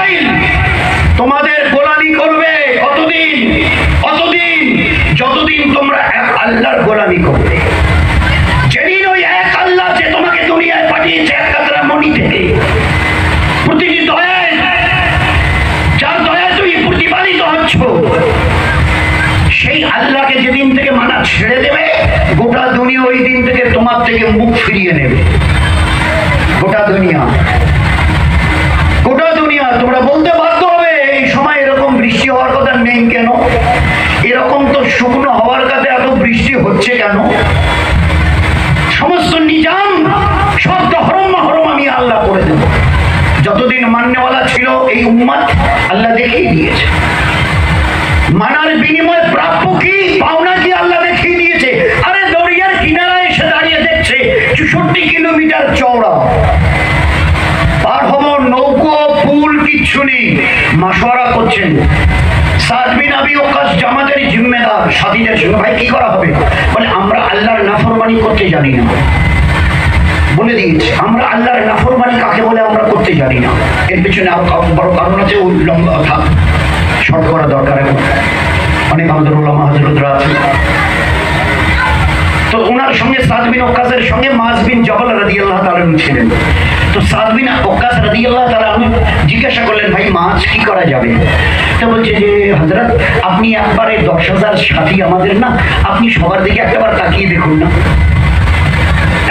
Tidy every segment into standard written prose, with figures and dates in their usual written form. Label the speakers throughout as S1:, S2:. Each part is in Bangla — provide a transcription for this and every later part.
S1: ইসরাইল তোমাদের গোলামি করবে কতদিন? অতদিন যতদিন তোমরা এক আল্লাহর গোলামি করবে। যেদিন ওই এক আল্লাহ যে তোমাকে দুনিয়ায় পাঠিয়েছে এক কাতরা মণি থেকে, প্রতিটি দয়ায়, যার দয়ায় তুমি প্রতিপালিত হচ্ছ, সেই আল্লাহকে যেদিন থেকে মানা ছেড়ে দেবে, গোটা দুনিয়া ওই দিন থেকে তোমার থেকে মুখ ফিরিয়ে নেবে। গোটা দুনিয়া তোমরা বলতে বাধ্য হবে এই সময় এরকম বৃষ্টি হওয়ার কথা নেই কেন, এরকম তো শুকনো হওয়ার কাছে এত বৃষ্টি হচ্ছে কেন? সমস্ত নিজাম শব্দ হরম আমি আল্লাহ করে দেব। যতদিন মাননেওয়ালা ছিল এই উম্মত, আল্লাহ দেখিয়ে দিয়েছে। মানার বিনিময়ে প্রাপ্য কি, পাওনা কি, আল্লাহ দেখিয়ে দিয়েছে। আরে দরিয়ার কিনারায় এসে দাঁড়িয়ে দেখছে 64 কিলোমিটার চওড়া, পার হব, নৌকো পুল কিচ্ছু নেই। মাশওয়ারা করছেন সাদ বিন আবি ওয়াক্কাস, জামাতের জিম্মেদার, সাথীদের সঙ্গে, ভাই কি করা হবে? বলে আমরা আল্লাহর নাফরমানি করতে জানি না। বলে দিয়েছে আমরা আল্লাহর নাফরমানি কাকে বলে আমরা করতে জানি না। এর পিছনে আরো বড় কারণ আছে, ওই লম্বা থাক, শর্ট করা দরকার। এখন অনেক আমাদের ওলামা হযরতরা আছেন। তো ওনার সঙ্গে সাদ বিন ওয়াক্কাসের সঙ্গে মাজ বিন জবল রাদিয়াল্লাহু তাআলা ছিলেন। তো সাদ বিন ওয়াক্কাস রাদিয়াল্লাহু তাআলা জিজ্ঞাসা করলেন, ভাই মাছ কি করা যাবে? তো বলছে যে হযরত, আপনি একবারে 10,000 সাথী আমাদের না, আপনি সবার দিকে একটাবার তাকিয়ে দেখুন না,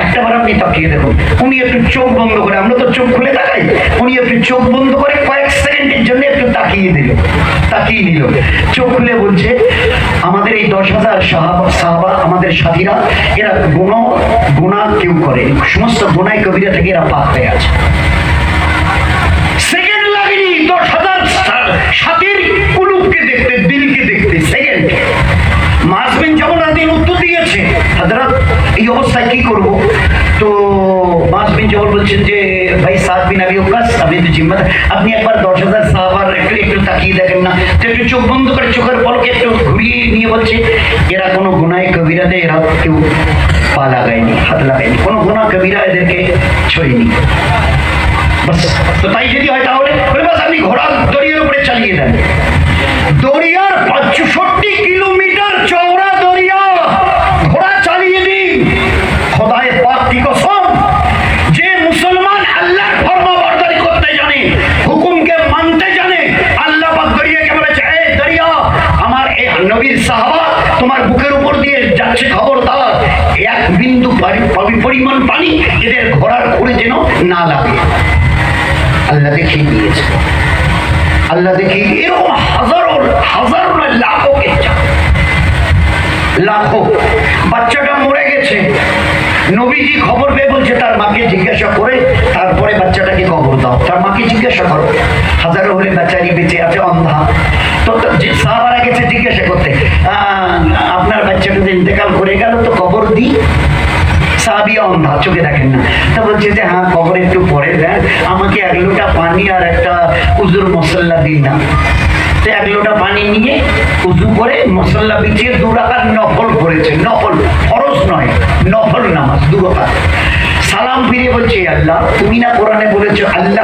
S1: একটাবার আপনি তাকিয়ে দেখুন। উনি একটু চোখ বন্ধ করে, আমরা তো চোখ খুলে তাকাই, উনি একটু চোখ বন্ধ করে কয়েক সেকেন্ডের জন্য একটু তাকিয়ে নিল। চোখ খুলে বলছে, আমাদের এই 10,000 সাহাবা, আমাদের সাথীরা, এরা গুনাহ কেউ করে, সমস্ত গুনাহ কবিরা থেকে এরা পাক হয়ে আছে। সেকেন্ড লাগেনি 10,000 সাথীর কুলুবকে দেখতে, দিলকে দেখতে, সেকেন্ড। মাজ বিন জবল রাদিয়াল্লাহু উত্তর দিয়েছে, হযরত এই অবস্থায় কি করব? তো মাজ বিন জবল বলছেন যে ভাই সাদ বিন আবি ওয়াক্কাস, আপনি তো জিম্মাদার, আপনি একবার 10,000 সাহাবার একটু তাকিয়ে দেখেন না। তো একটু চোখ বন্ধ করে চোখের পলকে একটু ঘুরিয়ে নিয়ে বলছে, এরা কোনো গুনাহ কবিরাতে এরা কেউ পা লাগায়নি, হাত লাগায়নি, কোনো গুনাহ কবিরা এদেরকে ছোঁয়নি। তো তাই যদি হয় তাহলে বাস আপনি ঘোড়া দরিয়ার উপরে চালিয়ে দেন। দরিয়ার 65 কিলোমিটার চওড়া দরিয়া, ঘোড়া চালিয়ে দিন। খোদায়ে পাক কি কসম, যে মুসলমান আল্লাহর ফরমাবরদারি করতে জানে, হুকুমকে মানতে জানে, আল্লাহ পাক দরিয়াকে বলেছে, এই দরিয়া, আমার এই নবীর সাহাবা তোমার বুকের উপর দিয়ে যাচ্ছে, খবরদার এক বিন্দু পরিমাণ পানি এদের ঘোড়ার খুঁড়ে যেন না লাগে। আল্লাহ দেখিয়ে দিয়েছে, আল্লাহ দেখিয়ে, এরকম হাজারো লাখো বাচ্চাটা মরে গেছে। নবীজি খবর পেয়ে বলছে তার মাকে জিজ্ঞাসা করে তারপরে বাচ্চাটাকে কবর দাও। তার মাকে জিজ্ঞাসা করো, হাজারো হলে বেচারি বেঁচে আছে, অন্ধা। তো সাহাবারা গেছে জিজ্ঞাসা করতে, আপনার বাচ্চাটা যে ইন্তেকাল করে গেল, তো কবর দিই। সাহাবিয়া অন্ধা, চোখে দেখেন না। তা বলছে যে হ্যাঁ, কবর একটু পরে দেন, আমাকে 1 লোটা পানি আর একটা উজুর মশলা দিন না। তো 1 লোটা পানি নিয়ে উজু করে মশলা বিছিয়ে 2 রাকাত নফল করেছে। নফল, ফরজ নয়, নফল নামাজ 2 রাকাত। সালাম ফিরে বলছে, আল্লাহ তুমি না কোরআনে বলেছো আল্লাহ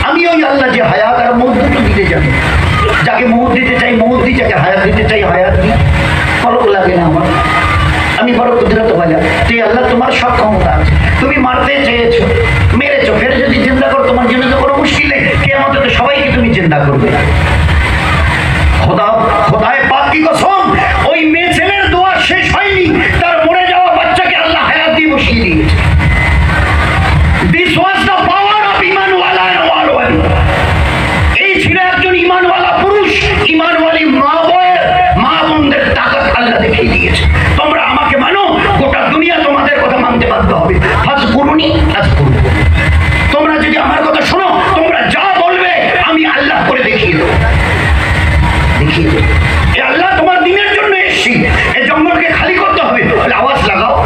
S1: আমি ওই আল্লাহ যে হায়াত আর মৌত দুটো দিতে জানি, যাকে মৌত দিতে চাই মৌত দিই, যাকে হায়াত দিতে চাই হায়াত দিই। ফলক লাগে না আমার, আমি বড় কুদরত ওয়ালা। তুই আল্লাহ, তোমার সব ক্ষমতা আছে, তুমি মারতে চেয়েছো, মেরেছো, ফের যদি জিন্দা করো তোমার জন্য তো কোনো মুশকিল নেই, কিয়ামতে তো সবাইকে তুমি জিন্দা করবে। খোদায়ে পাক কি কসম, ওই মেয়ে ছেলের দোয়া শেষ হয়নি, তার মরে যাওয়া বাচ্চাকে আল্লাহ হায়াত দিয়ে বসিয়ে দিয়েছে। This was the power of ইমানওয়ালা and ওয়ালি। এই ছিল একজন ইমানওয়ালা পুরুষ, ইমানওয়ালি মা বোনদের তাকত আল্লাহ দেখিয়ে দিয়েছে। তোমরা আমাকে মানো, গোটা দুনিয়া তোমাদের কথা মানতে বাধ্য হবে। ফাজকুরুনি আযকুরুকুম। তোমরা যদি আমার কথা শোনো, তোমরা যা বলবে আমি আল্লাহ করে দেখিয়ে দেবো। এ আল্লাহ তোমার দিনের জন্য এসেছি, এই জঙ্গলকে খালি করতে হবে, আওয়াজ লাগাও।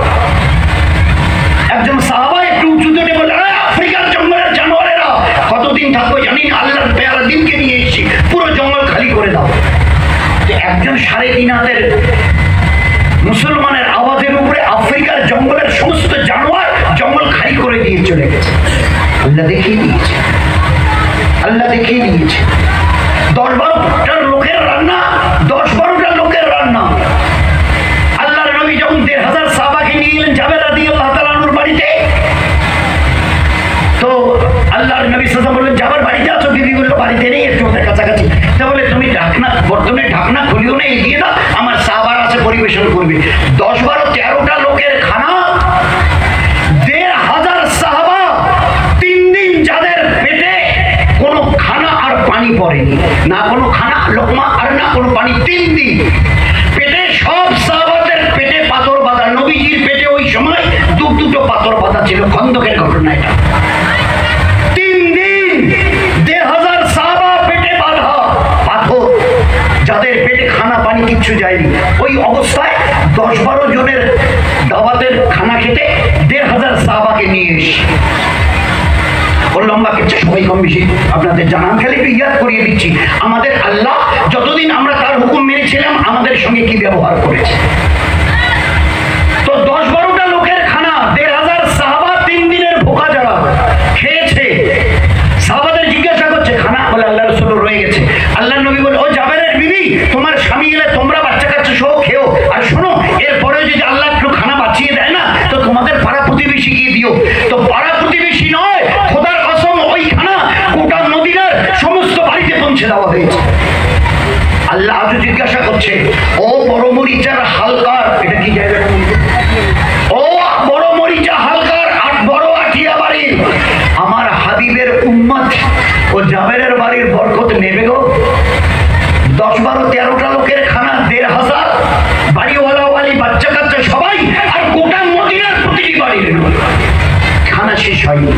S1: একজন সাহাবা একটু উঁচুতে বলে, আফ্রিকার জঙ্গলের জানোয়ারেরা কতদিন থাকবো জানি না, আল্লাহর পেয়ারা দিনকে নিয়ে এসেছি, পুরো জঙ্গল খালি করে দাও। একজন 3.5 হাতের মুসলমানের আওয়াজের উপরে আফ্রিকার জঙ্গলের সমস্ত জানোয়ার জঙ্গল খালি করে দিয়ে চলে গেছে। আল্লাহ দেখিয়ে দিয়েছে। আল্লাহ দেখিয়ে দিয়েছে। 10-12টা লোকের রান্না, 10-12টা লোকের রান্না। আল্লাহর নবী যখন 1500 সাহাবাকে নিয়ে গেলেন জাবের রাদিয়াল্লাহু তাআলা আনহুর বাড়িতে, তো আল্লাহর নবী সাল্লাল্লাহু আলাইহি ওয়াসাল্লাম বললেন, জাবের বাড়িতে আছো? বিবি বলল, বাড়িতে নেই, একটু ওদের কাছাকাছি। তা বলে, তুমি ঢাকনা, বর্তমানে ঢাকনা খুলিও না, এগিয়ে দাও, আমার সাহাবারা আছে পরিবেশন করবে। 10-12-13টা লোকের খানা, 1500 সাহাবা, 3 দিন যাদের পেটে কোনো খানা আর পানি পড়েনি, না কোনো খানা লোকমা আর না কোনো পানি, 3 দিন পেটে, সব সাহাবাদের পেটে পাথর বাঁধা। নবীজির পেটে ওই সময় দুটো পাথর বাঁধা ছিল, খন্দকের ঘটনা এটা। 3 দিন 1500 সাহাবা পেটে বাঁধা পাথর, যাদের পেটে খানা পানি কিচ্ছু যায়নি। ওই অবস্থায় 10-12 জনের দাওয়াতের খানা খেতে 1500 সাহাবাকে নিয়ে এসে, ওর লম্বা কেটে সবাই কম বেশি আপনাদের জানান, খালি একটু ইয়াদ করিয়ে দিচ্ছি, আমাদের আল্লাহ যতদিন আমরা তার হুকুম মেনেছিলাম আমাদের সঙ্গে কি ব্যবহার করেছে। তো 10-12টা লোকের খানা, 1500 সাহাবা 3 দিনের ভোকা যারা খেয়েছে। সাহাবাদের জিজ্ঞাসা করছে খানা, বলে আল্লাহ রাসূল রয়ে গেছে। আল্লাহ নবী বলে, ও জাবেরের বিবি, তোমার স্বামী এলে তোমরা বাচ্চা কাচ্চা সহ খেও, আর শোনো, এরপরে যদি আল্লাহ একটু খানা বাঁচিয়ে দেয় না, তো তোমাদের পাড়া প্রতিবেশী গিয়ে দিও। তো পাড়া প্রতিবেশী নয়, খোদার কসম, ওই খানা গোটা মদিনার সমস্ত বাড়িতে পৌঁছে দেওয়া হয়েছে। আল্লাহ আজও জিজ্ঞাসা করছে, ও বড় মরিচার হালকার, এটা কি জায়গা? ও বড় মরিচা হালকার আর বড় আঠিয়া বাড়ির আমার হাবিবের উম্মত ও জাবেরের বাড়ির বরকত নেবে গো। 10-12-13টা লোকের খানা, 1500 বাড়িওয়ালা ওয়ালি বাচ্চা কাচ্চা সবাই, আর গোটা মদিনার প্রতিটি বাড়ির খানা শেষ হয়নি।